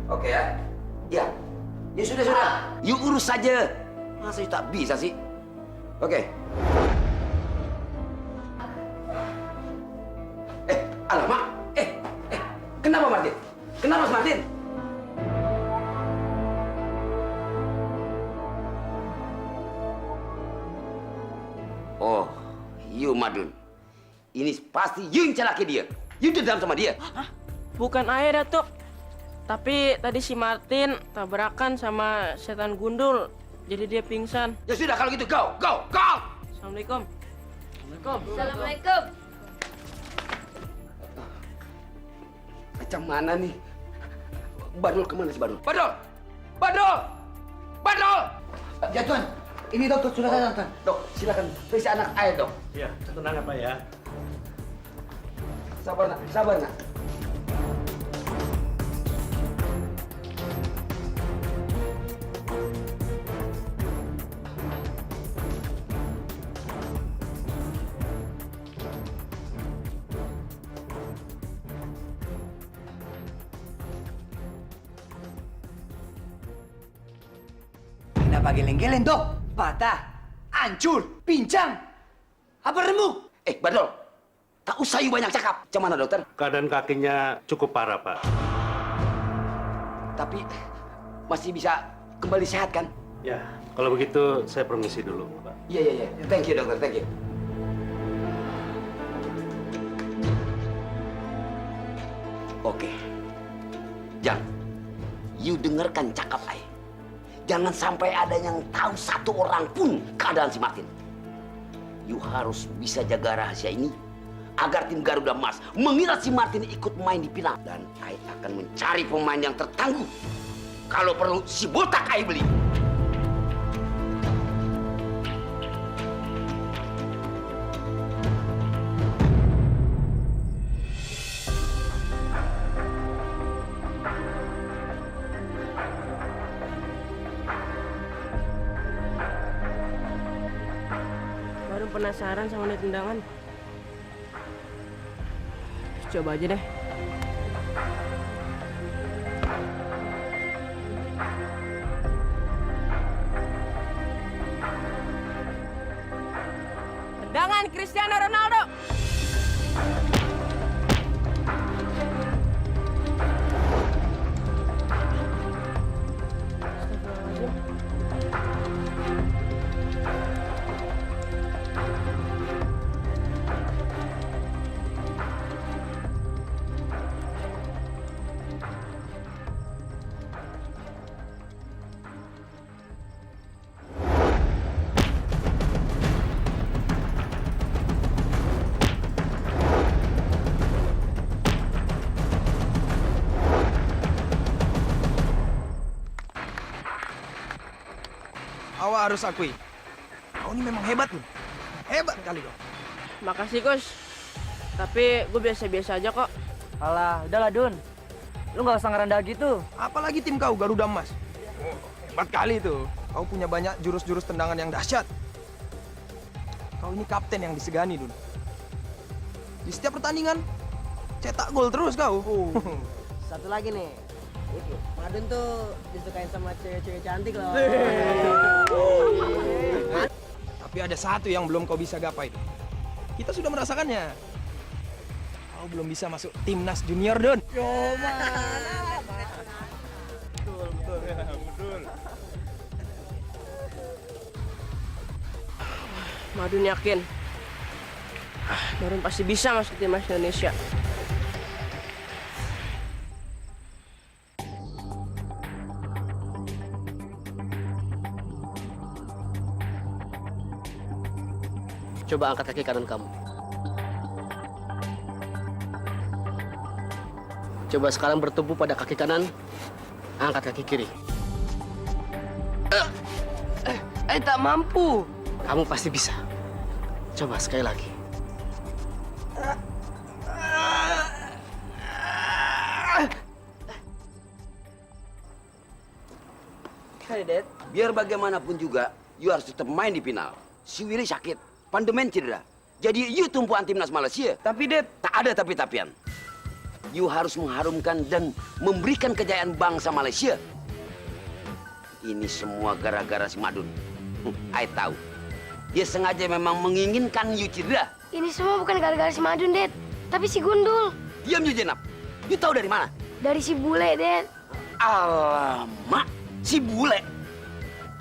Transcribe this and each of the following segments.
Oke ya? Ya. Ya sudah. You urus saja. Masa you tak bisa sih? Oke. Alamak. Kenapa Martin? Kenapa Mas Martin? Oh, you Madun. Ini pasti you yang celaki dia. You dendam sama dia. Hah? Bukan ayah, Datuk. Tapi tadi si Martin tabrakan sama setan gundul. Jadi dia pingsan. Ya sudah, kalau gitu go! Assalamualaikum. Assalamualaikum. Macam mana nih? Badul kemana sih Badul? Badul! Ya Tuan, ini dokter sudah datang Tuan. Dok, silakan periksa anak ayah dok. Iya, tenang apa ya? Sabar nak. Kenapa geleng-geleng dok? Patah, hancur, pincang, apa remuk? Badul, tak usah you banyak cakap. Macam mana dokter? Keadaan kakinya cukup parah, Pak. Tapi masih bisa kembali sehat kan? Ya, kalau begitu saya permisi dulu, Pak. Iya. Thank you dokter, thank you. Oke. Jang, you dengarkan cakap ayah. Jangan sampai ada yang tahu satu orang pun keadaan si Martin. You harus bisa jaga rahasia ini agar tim Garuda Emas mengira si Martin ikut main di final. Dan Ai akan mencari pemain yang tertangguh. Kalau perlu si botak Ai beli. Baru penasaran sama nih tendangan. Coba aja deh. Tendangan Cristiano Ronaldo. Awak harus akui, kau ini memang hebat loh. Hebat kali kau. Makasih, Gus. Tapi gue biasa-biasa aja kok. Alah, udahlah Dun. Lu nggak usah ngerendah gitu. Apalagi tim kau, Garuda Emas. Oh, hebat kali tuh. Kau punya banyak jurus-jurus tendangan yang dahsyat. Kau ini kapten yang disegani, Dun. Di setiap pertandingan, cetak gol terus kau. Satu lagi nih. Madun tuh disukain sama cewek-cewek cantik loh. Tapi ada satu yang belum kau bisa gapai, Dun. Kita sudah merasakannya. Kau belum bisa masuk timnas junior, Dun. Madun yakin. Madun pasti bisa masuk timnas Indonesia. Coba angkat kaki kanan kamu. Coba sekarang bertumpu pada kaki kanan, angkat kaki kiri. Tak mampu. Kamu pasti bisa. Coba sekali lagi. Hai, Dad. Biar bagaimanapun juga, you harus tetap main di final. Si Willy sakit, Pandemen cedera. Jadi you tumpuan timnas Malaysia. Tapi, Dad, Tak ada tapi-tapian. You harus mengharumkan dan memberikan kejayaan bangsa Malaysia. Ini semua gara-gara si Madun. I tahu. Dia sengaja memang menginginkan you cedera. Ini semua bukan gara-gara si Madun, Dad. Tapi si Gundul. Diam you Jenab. You tahu dari mana? Dari si Bule, Dad. Alamak, si Bule.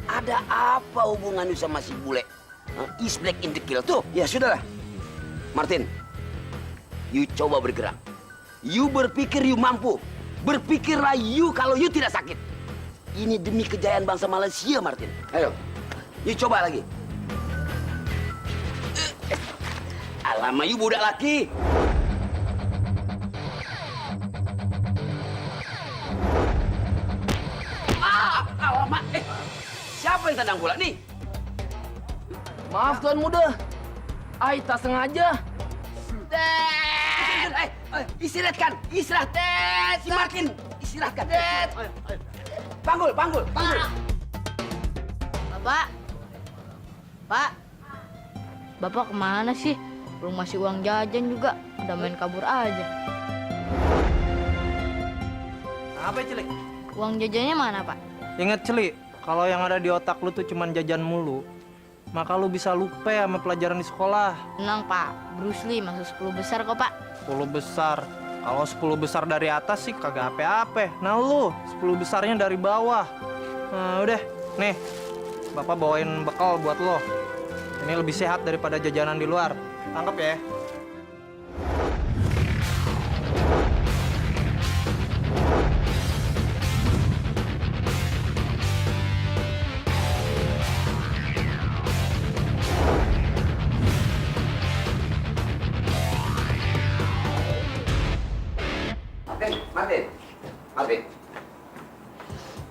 Ada apa hubungan you sama si Bule? Is black in the kill tuh. Ya sudahlah. Martin, you coba bergerak. You berpikir you mampu. Berpikirlah you kalau you tidak sakit. Ini demi kejayaan bangsa Malaysia, Martin. Ayo, you coba lagi. Alamak, you budak laki. Alamak, siapa yang tendang bola nih? Maaf Tuan Muda. Ai tak sengaja. Istirahatkan, istirahat. Si Martin, istirahatkan. Panggul. Pak. Bapak kemana sih? Belum ngasih uang jajan juga. Udah main kabur aja. Apa ya, Cilik? Uang jajannya mana, Pak? Ingat, Cilik, kalau yang ada di otak lu tuh cuman jajan mulu, maka lu bisa lupa sama pelajaran di sekolah. Tenang, Pak. Bruce Lee masuk 10 besar kok, Pak. 10 besar. Kalau 10 besar dari atas sih kagak apa-apa. Nah lu, 10 besarnya dari bawah. Nah udah, nih. Bapak bawain bekal buat lo. Ini lebih sehat daripada jajanan di luar. Tangkap ya. Martin.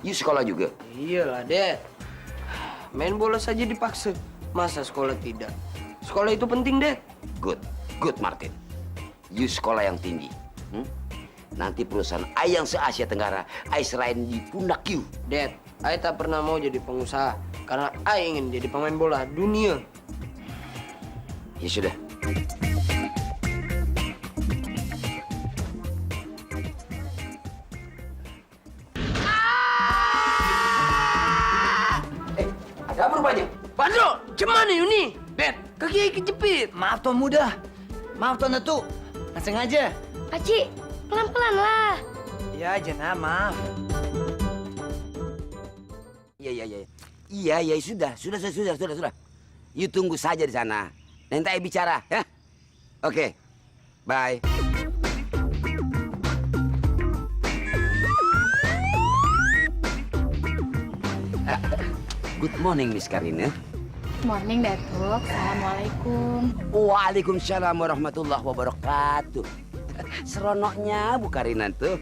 You sekolah juga? Iyalah, Dad. Main bola saja dipaksa. Masa sekolah tidak? Sekolah itu penting, Dad. Good Martin. You sekolah yang tinggi. Nanti perusahaan I yang se-Asia Tenggara, I serahin di pundak you. Dad, I tak pernah mau jadi pengusaha. Karena I ingin jadi pemain bola dunia. Ya sudah. Ada apa rupanya? Padro, gimana ini? Dad, kaki kejepit. Maaf Tuan Muda. Maaf Tuan Datuk. Nggak sengaja. Paci, pelan-pelan lah. Ya, Jenab, maaf. Iya, sudah. You tunggu saja di sana. Nanti I bicara, ya? Oke, bye. Good morning, Miss Karina. Morning, Datuk. Assalamualaikum. Waalaikumsalam warahmatullahi wabarakatuh. Seronoknya Bu Karina tuh.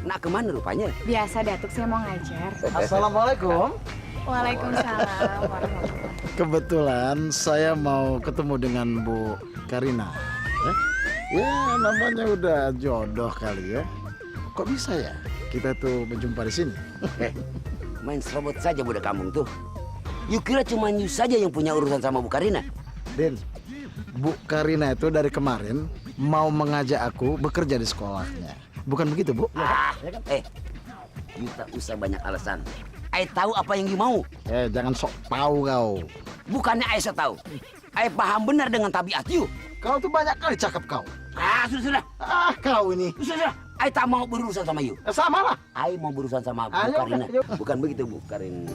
Nak kemana rupanya? Biasa, Datuk. Saya mau ngajar. Assalamualaikum. Waalaikumsalam warahmatullahi. Kebetulan saya mau ketemu dengan Bu Karina. Ya, namanya udah jodoh kali ya. Kok bisa ya kita tuh berjumpa di sini? Main serobot saja budak kampung tuh. You kira cuma you saja yang punya urusan sama Bu Karina? Din, Bu Karina itu dari kemarin mau mengajak aku bekerja di sekolahnya. Bukan begitu, Bu? You tak usah banyak alasan. I tahu apa yang you mau. Jangan sok tahu kau. Bukannya I sok tahu. I paham benar dengan tabiat you. Kau tuh banyak kali cakap kau. Sudah. Kau ini. Sudah. I tak mau berurusan sama you. Sama lah. I mau berurusan sama Bu Ayo, Karina. ayo. Bukan begitu, Bu Karina.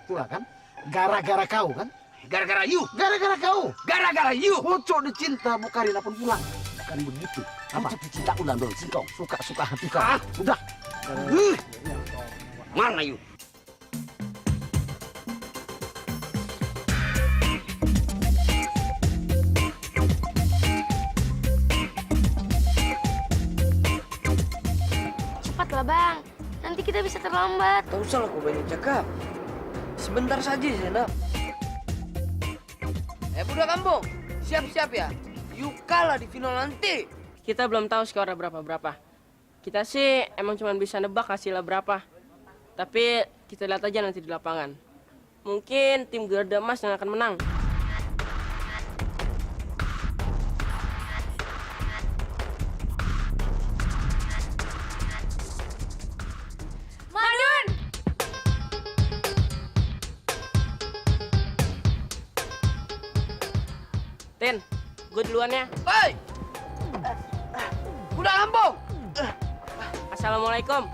Itulah kan. Gara-gara kau kan. Gara-gara you. Gara-gara kau. Gara-gara you. Pucuk dicinta Bu Karina pun pulang. Bukan begitu. Apa? Pucuk dicinta ulang dong, singkong. Suka-suka hati kau. Udah. Mana you? Cepatlah, Bang. Nanti kita bisa terlambat. Tak usah aku banyak cakap. Sebentar saja, Jenab. Budak kampung, siap-siap ya. You kalah di final nanti. Kita belum tahu skor berapa. Kita sih emang cuma bisa nebak hasilnya berapa. Tapi kita lihat aja nanti di lapangan. Mungkin tim Garuda Emas yang akan menang. Gue duluan ya. Hei! Udah Lampung! Assalamualaikum.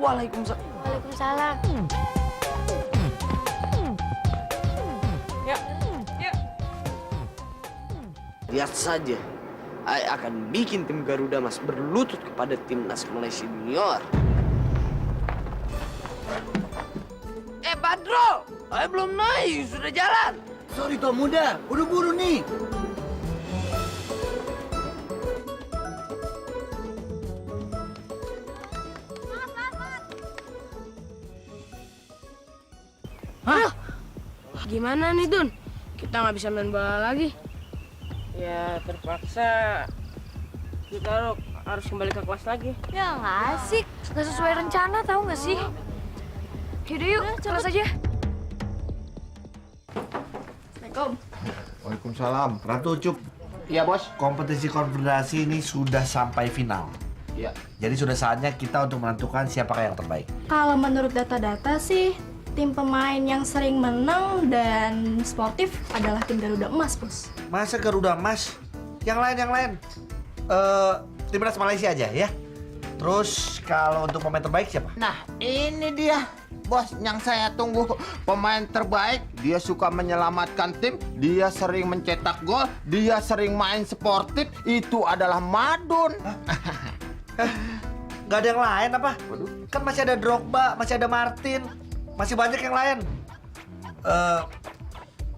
Waalaikumsalam. Waalaikumsalam. Yuk. Yuk. Lihat saja, Ai akan bikin tim Garuda Mas berlutut kepada timnas Malaysia Junior. Badro! Ai belum naik, sudah jalan. Sorry Tom Muda, buru-buru nih. Gimana nih, Dun? Kita nggak bisa main bola lagi. Ya, terpaksa kita harus kembali ke kelas lagi. Ya nggak asik, nggak sesuai rencana tahu nggak sih? Yaudah yuk, kelas aja. Assalamualaikum. Waalaikumsalam. Ratu Ucup, Iya, Bos. kompetisi konfederasi ini sudah sampai final. Iya. Jadi sudah saatnya kita untuk menentukan siapakah yang terbaik. Kalau menurut data-data sih, tim pemain yang sering menang dan sportif adalah tim Garuda Emas, Bos. Masa Garuda Emas? Yang lain. Timnas Malaysia aja ya. Terus kalau untuk pemain terbaik siapa? Nah, ini dia. Bos, yang saya tunggu pemain terbaik. Dia suka menyelamatkan tim, dia sering mencetak gol, dia sering main sportif. Itu adalah Madun. Gak ada yang lain apa? Kan masih ada Drogba, masih ada Martin, masih banyak yang lain.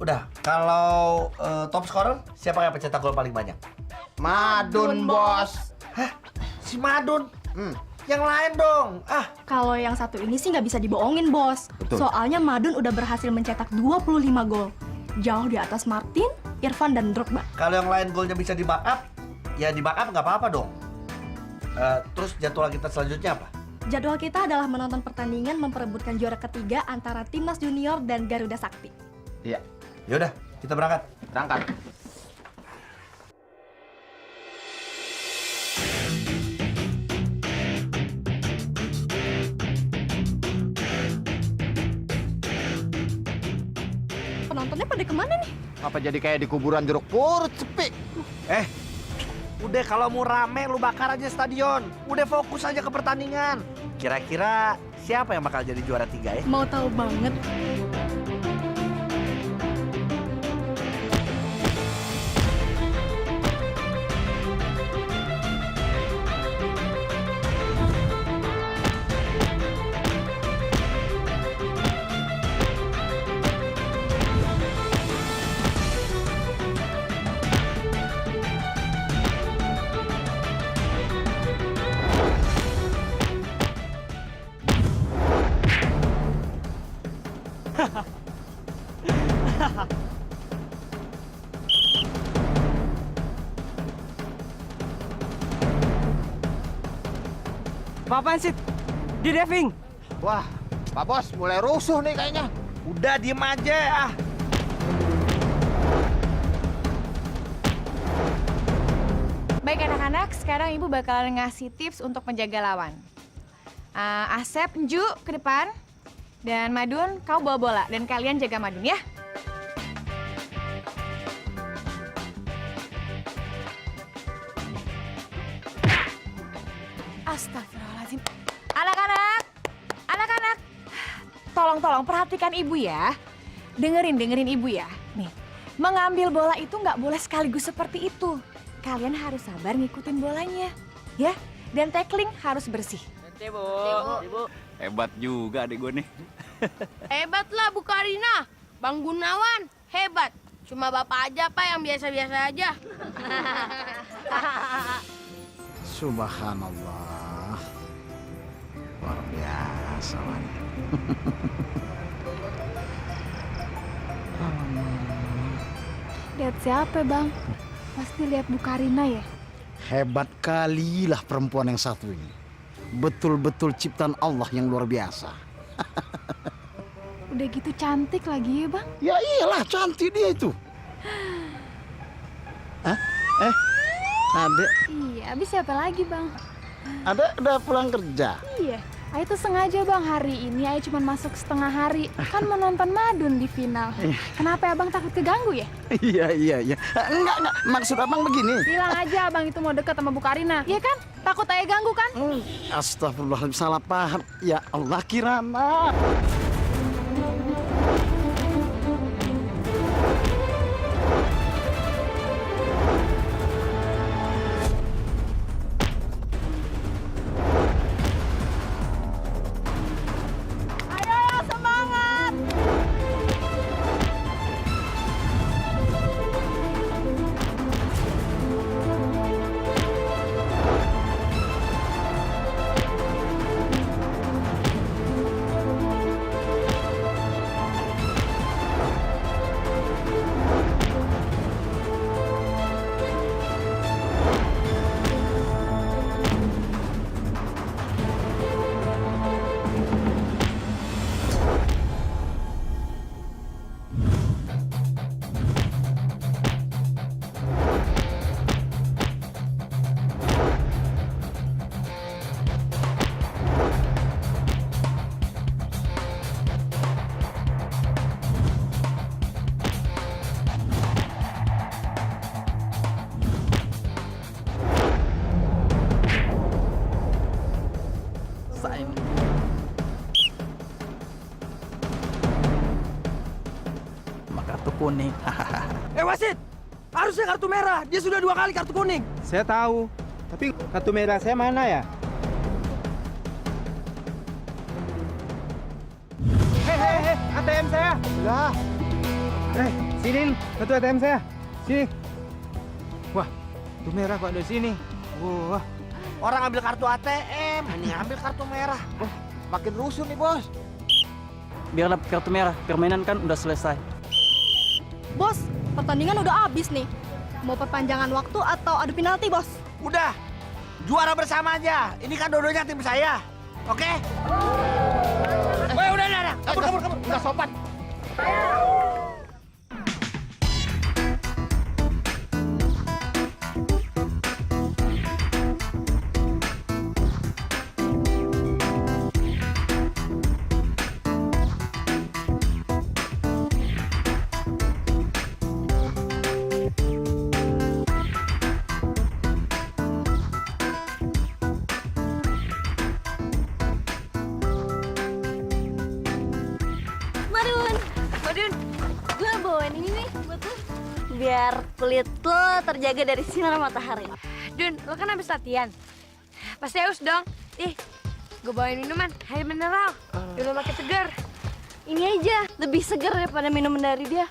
Udah, kalau top scorer siapa yang pencetak gol paling banyak? Madun, Bos. Hah? Si Madun? Yang lain dong. Kalau yang satu ini sih nggak bisa dibohongin, Bos. Betul. Soalnya Madun udah berhasil mencetak 25 gol. Jauh di atas Martin, Irfan, dan Drogba. Kalau yang lain golnya bisa di backup, ya di backup nggak apa-apa dong. Terus jadwal kita selanjutnya apa? Jadwal kita adalah menonton pertandingan memperebutkan juara ketiga antara Timnas Junior dan Garuda Sakti. Iya. Yaudah, kita berangkat. Berangkat. Penontonnya pada kemana nih? Apa jadi kayak di kuburan jeruk purut, sepi? Udah kalau mau rame lu bakar aja stadion. Udah fokus aja ke pertandingan. Kira-kira siapa yang bakal jadi juara 3 ya? Mau tahu banget. Apaan sih? Di diving. Wah, Pak Bos mulai rusuh nih kayaknya. Udah diem aja. Baik anak-anak, sekarang Ibu bakalan ngasih tips untuk menjaga lawan. Asep, Nju ke depan. Dan Madun, kau bawa bola. Dan kalian jaga Madun ya. Astagfirullahaladzim. Anak-anak, tolong perhatikan ibu ya. Dengerin ibu ya. Nih, mengambil bola itu nggak boleh sekaligus seperti itu. Kalian harus sabar ngikutin bolanya, ya. Dan tackling harus bersih. Bu. Hebat juga adek gue nih. Hebat lah Bu Karina. Bang Gunawan, hebat. Cuma Bapak aja Pak yang biasa-biasa aja. Subhanallah. Luar biasa, Wan. Lihat siapa, Bang? Pasti lihat Bu Karina ya? Hebat kalilah perempuan yang satu ini. Betul-betul ciptaan Allah yang luar biasa. Udah gitu cantik lagi ya, Bang? Ya iyalah, cantik dia itu. Iya, Adek, habis siapa lagi, Bang? adek udah pulang kerja? Iya, Ayah tuh sengaja bang, hari ini Ayah cuma masuk setengah hari. Kan mau nonton Madun di final. Kenapa abang takut keganggu ya? Iya. Enggak. Maksud abang begini. Bilang aja abang itu mau deket sama Bu Karina. Iya kan? Takut Ayah ganggu kan? Astagfirullahaladzim, salah paham. Ya Allah, Kirana. Kartu kuning. Wasit! Harusnya kartu merah. Dia sudah 2 kali kartu kuning. Saya tahu, tapi kartu merah saya mana ya? Hei, ATM saya. Lah. Sini kartu ATM saya. Sini. Wah, kartu merah Pak di sini. Wah. Orang ambil kartu ATM, ini ambil kartu merah. Makin rusuh nih, Bos. Biar dapat kartu merah, permainan kan udah selesai. Bos, pertandingan udah habis nih. Mau perpanjangan waktu atau adu penalti, Bos? Udah, juara bersama aja. Ini kan dua-duanya tim saya. Oke? Woi, udah. Kabur. Udah sopan. Madun, gue bawain ini nih buat lo. Biar kulit lo terjaga dari sinar matahari. Dun, lo kan habis latihan. Pasti haus dong. Ih, gue bawain minuman, air mineral. Udah makin segar. Ini aja, lebih segar daripada minuman dari dia.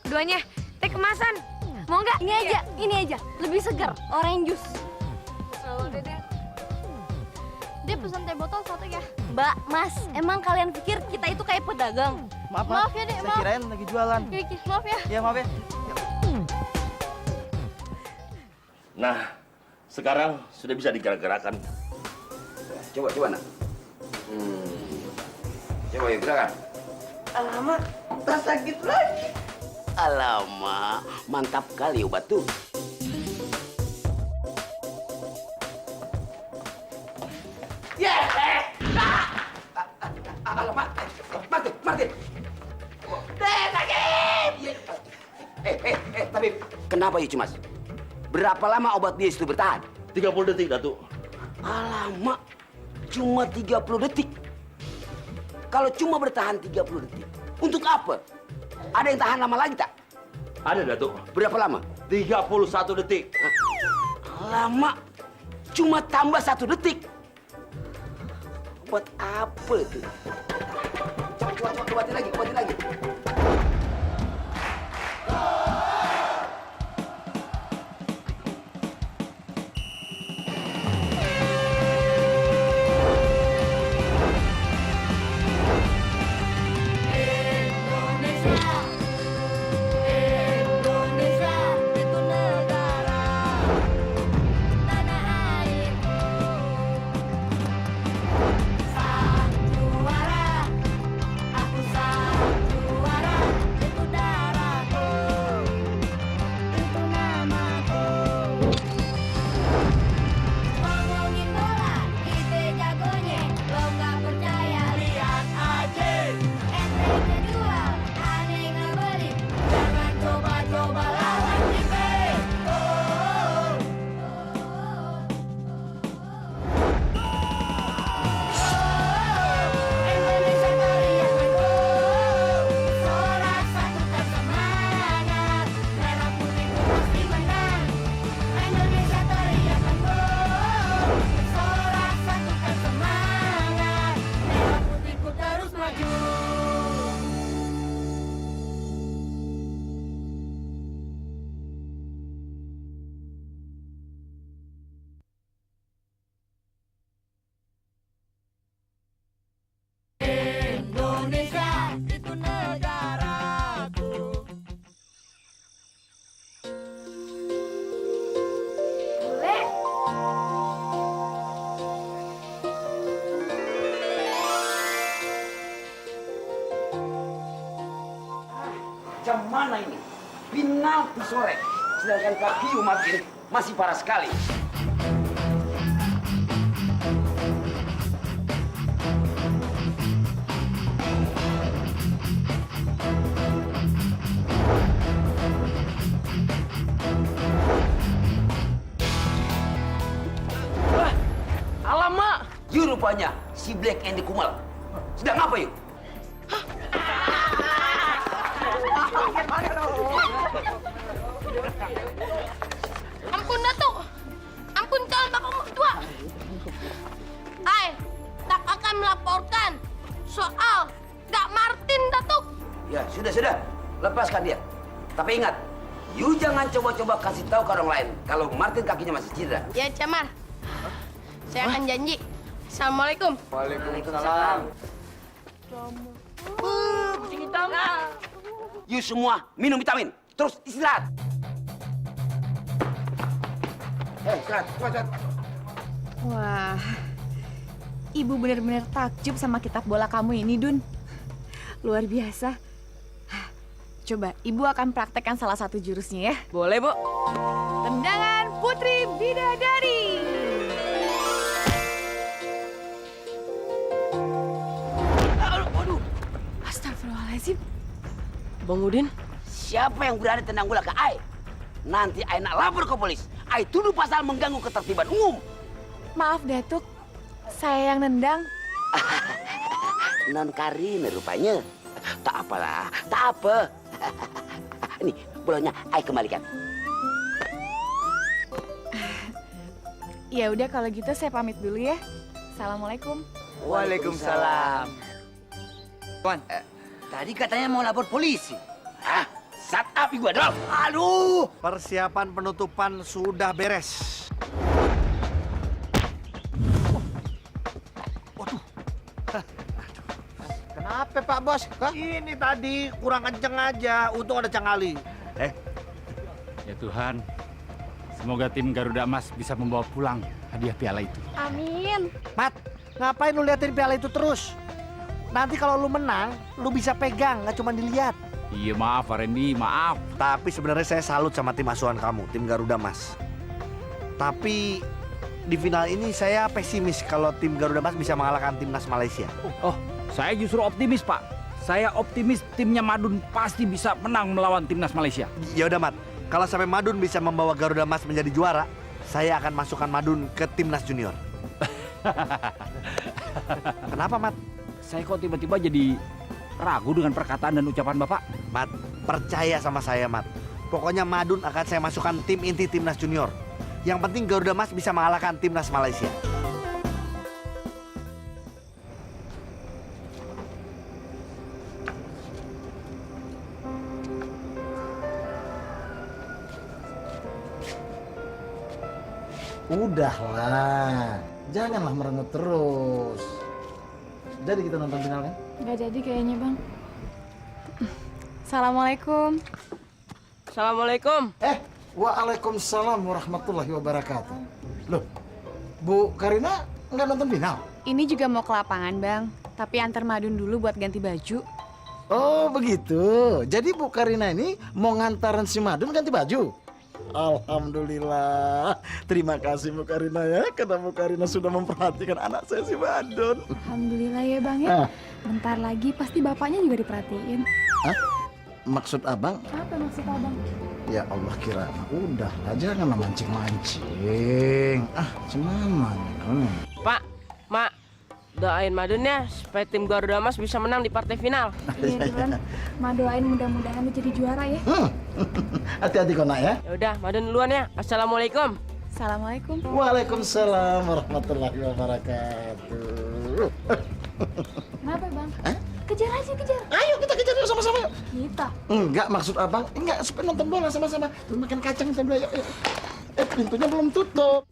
Keduanya, teh kemasan. Mau nggak? Ini aja, lebih segar. Orange juice. Oh, udah deh. Dia pesan teh botol 1 ya. Mbak, Mas, emang kalian pikir kita itu kayak pedagang? Maaf ya, Dek, saya maaf. kirain lagi jualan. Oke, maaf ya. Ya, maaf ya. Nah, sekarang sudah bisa digerak-gerakan. Coba, nak. Coba yuk, gerakan. Alamak, tak sakit lagi. Alamak, mantap kali obat tuh. Alamak, Martin. Sakit. Tapi kenapa ya Mas? Berapa lama obat bias itu bertahan? 30 detik, Datuk. Alamak, cuma 30 detik. Kalau cuma bertahan 30 detik, untuk apa? Ada yang tahan lama lagi tak? Ada, Datuk. Berapa lama? 31 detik. Lama, cuma tambah 1 detik. Buat apa tuh? Coba, obatin lagi. Juara, aku sang juara. Jam mana ini? Penalti sore. Sedangkan kaki Martin masih parah sekali. Wah, alamak! Yuk rupanya si Black Andy Kumal. Sedang apa yuk? Ampun, Datuk. Ampun, calon bapak mertua. Tak akan melaporkan soal Dak Martin, Datuk. Ya, sudah. Lepaskan dia. Tapi ingat, you jangan coba-coba kasih tahu ke orang lain kalau Martin kakinya masih cedera. Ya, Camar. Saya akan janji. Assalamualaikum. Waalaikumsalam. Kucing hitam. You semua minum vitamin. Terus istirahat. Istirahat. Wah, ibu benar-benar takjub sama kitab bola kamu ini, Dun. Luar biasa. Coba, ibu akan praktekkan salah satu jurusnya ya. Boleh, Bu. Tendangan Putri Bidadari. Waduh. Astagfirullahaladzim. Bang Udin, Siapa yang berani tendang bola ke Ai? Nanti Ai nak lapor ke polis. Ai tuduh pasal mengganggu ketertiban umum. Maaf, Datuk. Saya yang nendang. Non Karin rupanya. Tak apalah, tak apa. Ini bolanya Ai kembalikan. Ya udah kalau gitu saya pamit dulu ya. Assalamualaikum. Waalaikumsalam. Tuan, tadi katanya mau lapor polisi. Hah? Sat api gua dong. Aduh, persiapan penutupan sudah beres. Kenapa Pak Bos? Ini tadi kurang kenceng aja, untung ada Cang Ali. Ya Tuhan, semoga tim Garuda Emas bisa membawa pulang hadiah piala itu. Amin. Mat, ngapain lu liatin piala itu terus? Nanti kalau lu menang, lu bisa pegang, nggak cuma dilihat. Iya maaf Pak Randy, maaf. Tapi sebenarnya saya salut sama tim asuhan kamu, tim Garuda Mas. Tapi di final ini saya pesimis kalau tim Garuda Mas bisa mengalahkan timnas Malaysia. Oh, saya justru optimis Pak. Saya optimis timnya Madun pasti bisa menang melawan timnas Malaysia. Ya udah Mat, kalau sampai Madun bisa membawa Garuda Mas menjadi juara, saya akan masukkan Madun ke timnas junior. Kenapa Mat? Saya kok tiba-tiba jadi ragu dengan perkataan dan ucapan Bapak. Mat, percaya sama saya Mat. Pokoknya Madun akan saya masukkan tim inti timnas junior. Yang penting Garuda Mas bisa mengalahkan timnas Malaysia. Udahlah, janganlah merengut terus. Jadi kita nonton final kan? Nggak jadi kayaknya, Bang. Assalamualaikum. Assalamualaikum. Waalaikumsalam warahmatullahi wabarakatuh. Loh, Bu Karina nggak nonton final? Ini juga mau ke lapangan, Bang. Tapi antar Madun dulu buat ganti baju. Oh begitu. Jadi Bu Karina ini mau ngantarin si Madun ganti baju? Alhamdulillah. Terima kasih Bu Karina ya. Karena Bu Karina sudah memperhatikan anak saya si Madun. Alhamdulillah ya, Bang ya. Bentar lagi pasti bapaknya juga diperhatiin. Hah? Maksud abang? Apa maksud Abang? Ya Allah kira. Udahlah, jangan mancing-mancing. Cuman. Pak, Mak, doain Madun ya supaya tim Garuda Emas bisa menang di partai final. Iya, Tuhan. Ma doain mudah-mudahan lu jadi juara ya. Hati-hati kau nak ya. Ya udah, Madun duluan ya. Assalamualaikum. Assalamualaikum. Waalaikumsalam warahmatullahi wabarakatuh. Kenapa, Bang? Kejar aja, kejar. Ayo kita kejar yuk sama-sama yuk. Kita. Enggak, maksud abang, enggak, supaya nonton bola sama-sama. Tuh makan kacang kita dulu, yuk. Pintunya belum tutup.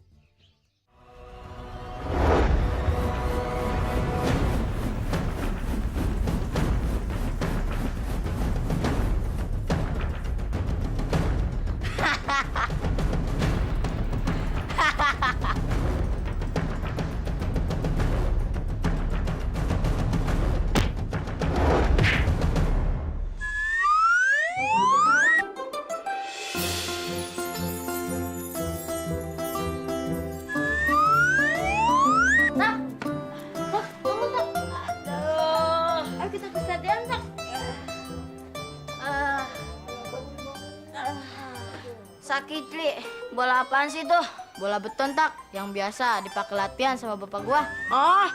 Fikri, bola apaan sih tuh? Bola beton tak, yang biasa dipakai latihan sama bapak gua. Oh,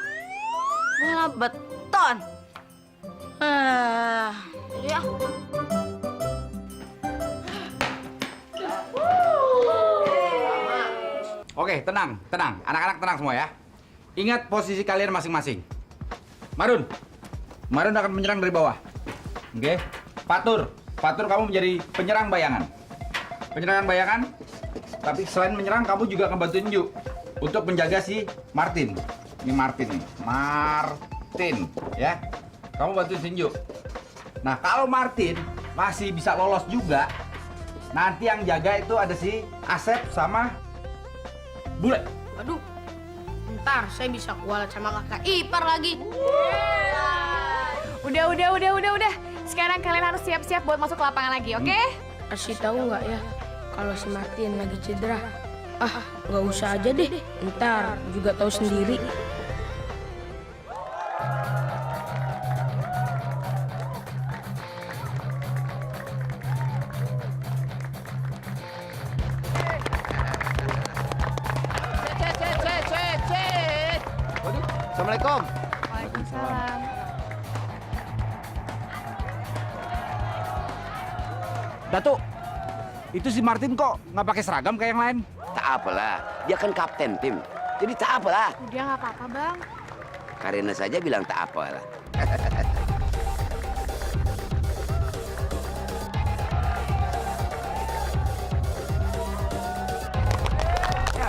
bola beton. Ya. Oke, tenang, tenang. Anak-anak tenang semua ya. Ingat posisi kalian masing-masing. Marun akan menyerang dari bawah. Oke? Fatur kamu menjadi penyerang bayangan. Penyerangan bayangan, tapi selain menyerang, kamu juga akan bantuin Ju untuk menjaga si Martin. Ini Martin nih. Martin, ya. Kamu bantuin si Ju. Nah, kalau Martin masih bisa lolos juga, nanti yang jaga itu ada si Asep sama Bule. Waduh, ntar saya bisa kualat sama kakak ipar lagi. Udah. Sekarang kalian harus siap-siap buat masuk ke lapangan lagi, oke? Kasih tahu nggak ya kalau si Martin lagi cedera? Nggak usah aja deh. Ntar juga tahu sendiri. Assalamualaikum. Waalaikumsalam. Datuk, itu si Martin kok nggak pakai seragam kayak yang lain? Tak apalah, dia kan kapten tim. Jadi tak apalah. Udah nggak apa-apa, Bang. Karena saja bilang tak apalah. Ya,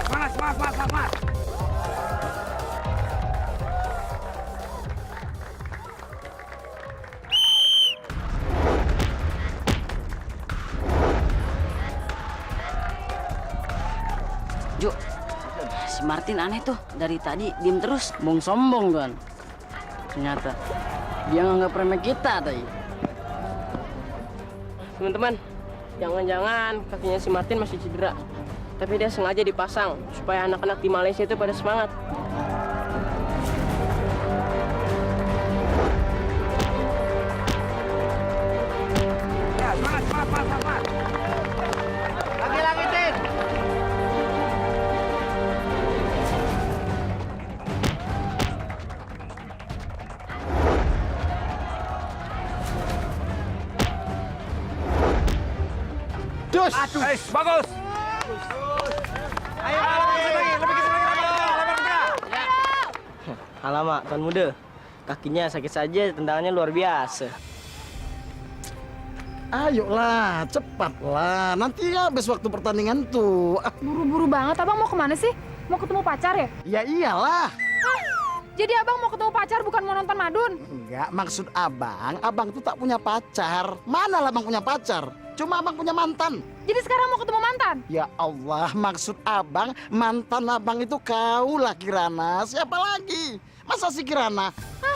semangat. Ju, si Martin aneh tuh. Dari tadi diem terus. Bong sombong kan. Ternyata dia nganggap remeh kita tadi. Teman-teman, jangan-jangan kakinya si Martin masih cedera. Tapi dia sengaja dipasang supaya anak-anak di Malaysia itu pada semangat. Ya, semangat. Lagi, Tin. Dus. Bagus. Ayo, lebih ke Alamak, Tuan Muda. Kakinya sakit saja, tendangannya luar biasa. Ayolah, cepatlah. Nanti habis waktu pertandingan tuh. Buru-buru banget, Abang mau kemana sih? Mau ketemu pacar ya? Ya iyalah. Jadi Abang mau ketemu pacar bukan mau nonton Madun? Enggak, maksud abang tuh tak punya pacar. Mana lah abang punya pacar? Cuma abang punya mantan. Jadi sekarang mau ketemu mantan? Ya Allah, maksud abang, mantan abang itu kaulah Kirana. Siapa lagi? Masa si Kirana?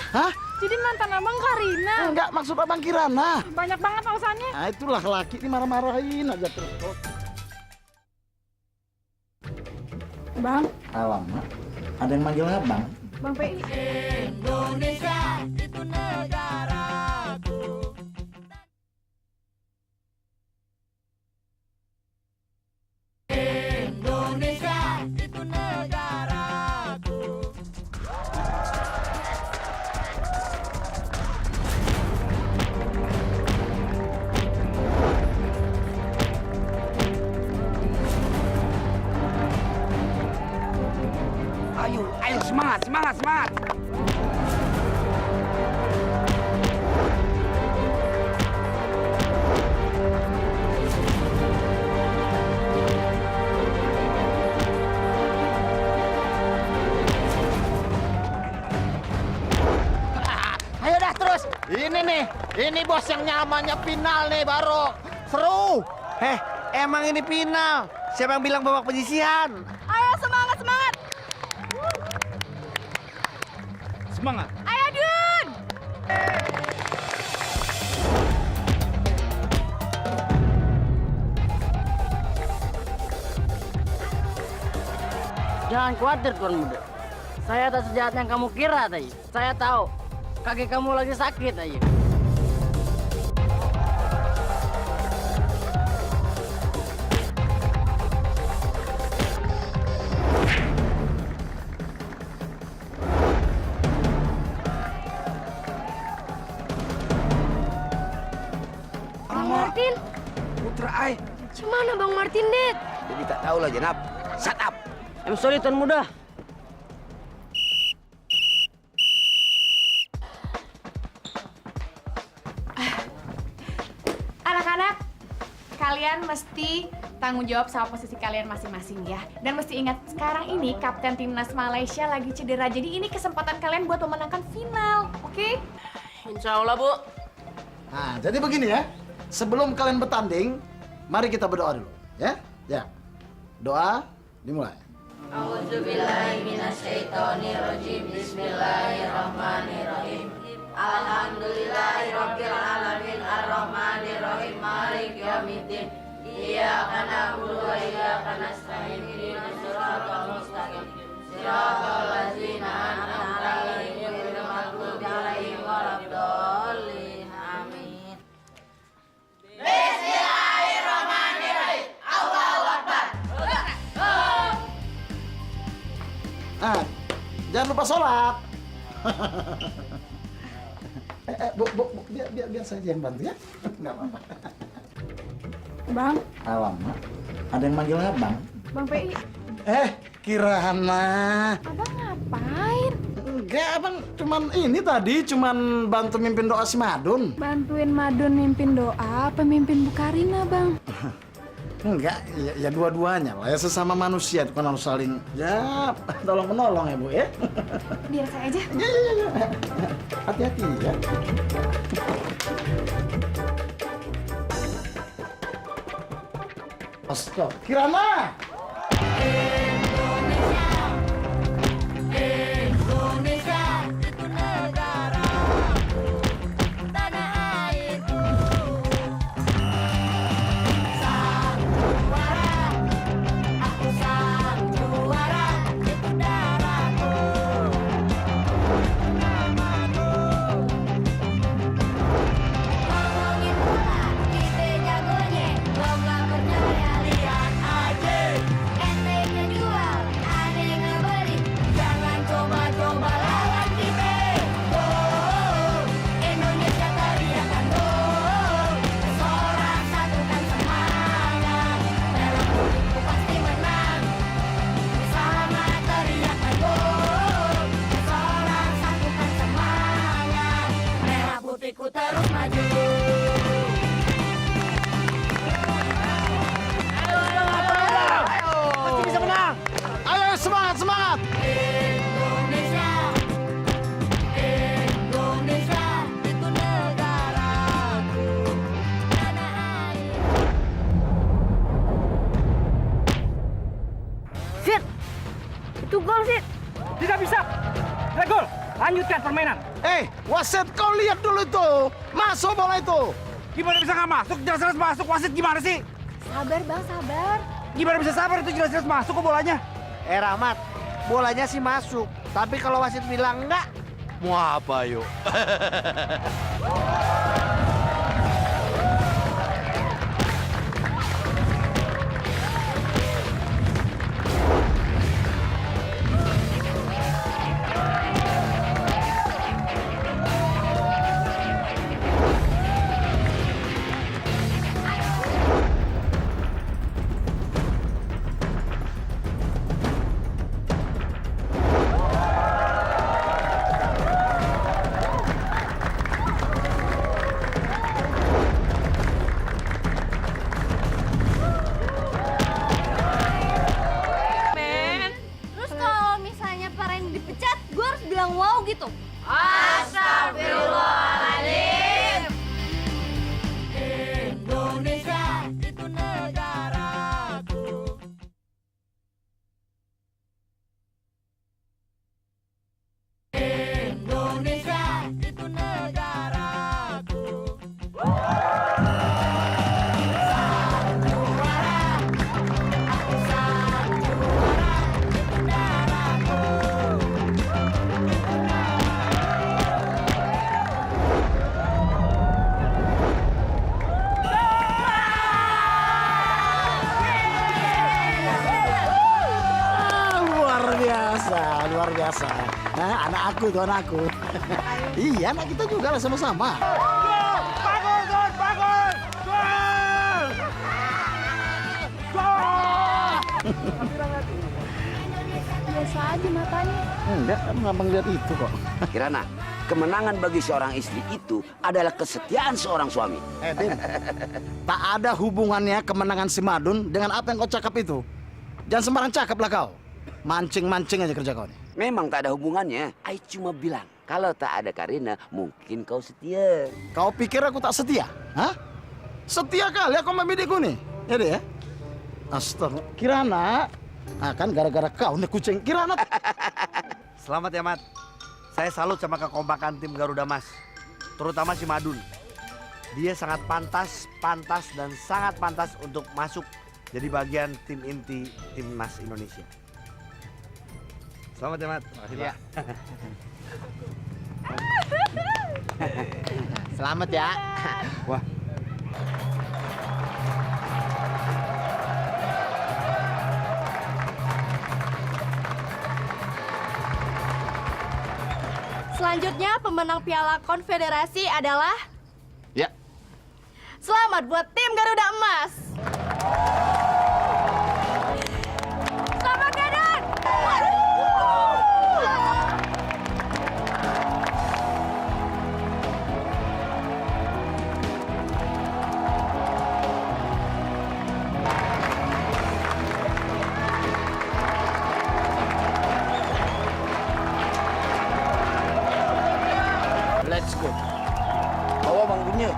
Hah? Jadi mantan Abang Karina? Enggak, maksud abang Kirana. Banyak banget alasannya. Nah, itulah laki dimarah-marahin aja terus. Bang, Alamak, ada yang manggil abang. Bang PI. Indonesia itu negaraku. Indonesia itu negaraku. Ayo, semangat. Ayo dah terus. Ini bos yang namanya final nih baru. Seru. Emang ini final. Siapa yang bilang babak penyisihan? Ayo semangat. Semangat. Ayo Dun. Jangan khawatir, Tuan Muda. Saya tak sejahat yang kamu kira tadi. Saya tahu kaki kamu lagi sakit aja. Gimana Bang Martin, Det? Jadi tak tahu lah, Jenab. Shut up. I'm sorry, Tuan Muda. Anak-anak, kalian mesti tanggung jawab sama posisi kalian masing-masing ya. Dan mesti ingat, sekarang ini Kapten Timnas Malaysia lagi cedera. Jadi ini kesempatan kalian buat memenangkan final, oke? Insya Allah, Bu. Nah, jadi begini ya. Sebelum kalian bertanding, mari kita berdoa dulu, ya. Ya. Doa dimulai. A'udzubillahiminasyaitonirrajim. Bismillahirrahmanirrahim. Alhamdulillahirabbil alamin arrahmanirrahim maliki yaumiddin. Iyyaka na'budu wa iyyaka nasta'in. Ihdinas siratal mustaqim. Siratal ladzina an'amta 'alaihim ghairil maghdubi 'alaihim waladdallin. Amin. Bismillahirrahmanirrahim. Allahu Akbar. Nah, jangan lupa sholat. Bu, biar saya yang bantu ya. Nggak apa-apa. Bang, Alamak, ada yang manggil abang. Bang PI. Kirana. Abang ngapain? Enggak, abang cuman bantu mimpin doa si Madun. Bantuin Madun mimpin doa, pemimpin Bukarina, Bang. Enggak, ya dua-duanya lah. Ya sesama manusia itu kan harus saling ya tolong-menolong ya, Bu ya. Biar saya aja. Ya. Hati-hati ya. Astaga, Kirana! Indonesia itu negara tanah airku. Sang juara, aku sang juara, itu darahku. Ngomongin bola, kita jagonya, gua nggak percaya, lihat aja. Ente ngejual, ane ngebeli, jangan coba-coba lawan kita. Oh, Indonesia teriakan gol, seorang satukan semangat, merah putihku pasti menang. Sama teriakan gol, seorang satukan semangat, merah putihku terus maju. Pasti bisa menang. Ayo semangat. Indonesia, Indonesia itu negaraku, tanah air. Sid! Itu gol, Sid! Tidak bisa. Tidak gol. Lanjutkan permainan. Wasit kau lihat dulu itu. Masuk bola itu. Gimana bisa nggak masuk? Jelas-jelas masuk. Wasit gimana sih? Sabar, Bang, sabar. Gimana bisa sabar? Itu jelas-jelas masuk kok bolanya. Rahmat, bolanya sih masuk. Tapi kalau wasit bilang enggak, mau apa yuk? Terus kalau misalnya Pak Ren dipecat, gue harus bilang wow gitu. Astagfirullahaladzim. Indonesia itu negaraku. Indonesia itu negaraku. Sang juara, aku sang juara, itu darahku. Luar biasa. Nah, anak aku itu anakku. Iya, anak kita juga lah sama-sama. Bagus, bagus. Gol! Biasa aja matanya. Enggak, kamu abang lihat itu kok. Kirana, kemenangan bagi seorang istri itu adalah kesetiaan seorang suami. Tim, tak ada hubungannya kemenangan si Madun dengan apa yang kau cakap itu. Jangan sembarang cakap lah kau. Mancing-mancing aja kerja kau nih. Memang tak ada hubungannya. Ai cuma bilang, kalau tak ada Karina, mungkin kau setia. Kau pikir aku tak setia? Hah? Setia kali aku sama bidiku nih. Ya deh ya. Astaga, Kirana. Kan gara-gara kau nih kucing. Kirana. Selamat ya, Mat. Saya salut sama kekompakan tim Garuda Mas. Terutama si Madun. Dia sangat pantas dan sangat pantas untuk masuk jadi bagian tim inti timnas Indonesia. Selamat ya, Mat. Makasih, Pak. Selamat ya. Wah. Selanjutnya pemenang Piala Konfederasi adalah Ya. selamat buat tim Garuda Emas. Selamat Gadan. Let's go. Bawa Bang Dunya.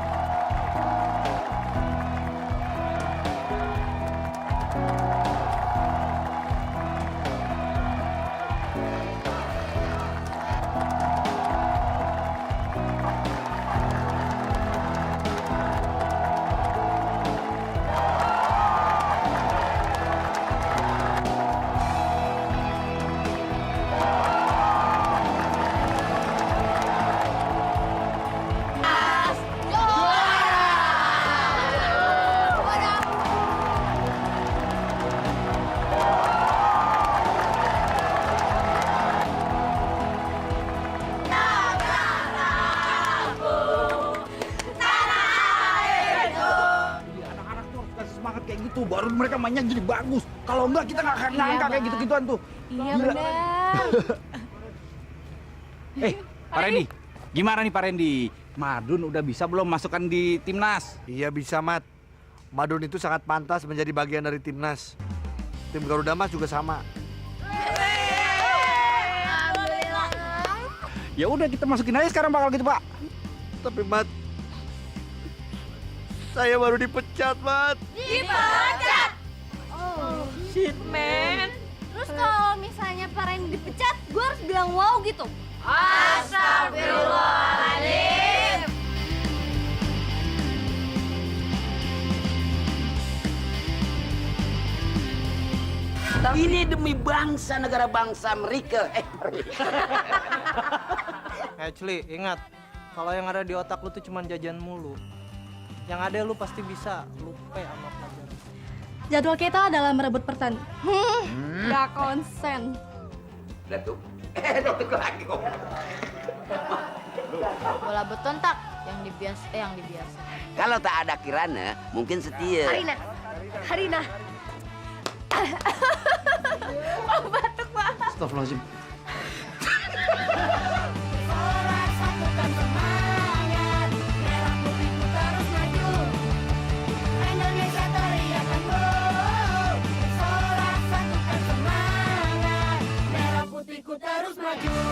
Tuh baru mereka mainnya jadi bagus. Kalau enggak kita nggak akan ngangkat kayak gitu-gituan tuh. Iya Gila. benar. Pak Randy, gimana nih Pak Randy? Madun udah bisa belum masukkan di timnas? Iya bisa, Mat. Madun itu sangat pantas menjadi bagian dari timnas. Tim Garuda Mas juga sama. Ya udah kita masukin aja sekarang bakal gitu Pak. Tapi Mat, saya baru dipecat, Mat. Dipecat. Oh, shit, man. Terus kalau misalnya Pak Randy dipecat, gue harus bilang wow gitu. Astagfirullahaladzim. Ini demi bangsa negara bangsa Amerika. Actually, ingat, kalau yang ada di otak lu tuh cuma jajan mulu. Yang ada lu pasti bisa lupa sama pelajaran. Jadwal kita adalah merebut pertandingan. Gak konsen. Datuk. Datuk lagi kok. Bola beton tak? Yang dibiasa. Kalau tak ada Kirana, mungkin setia. Harina. Oh, batuk banget. Astagfirullahaladzim. Indonesia teriakan go. Sorak satukan semangat. Merah putihku terus maju.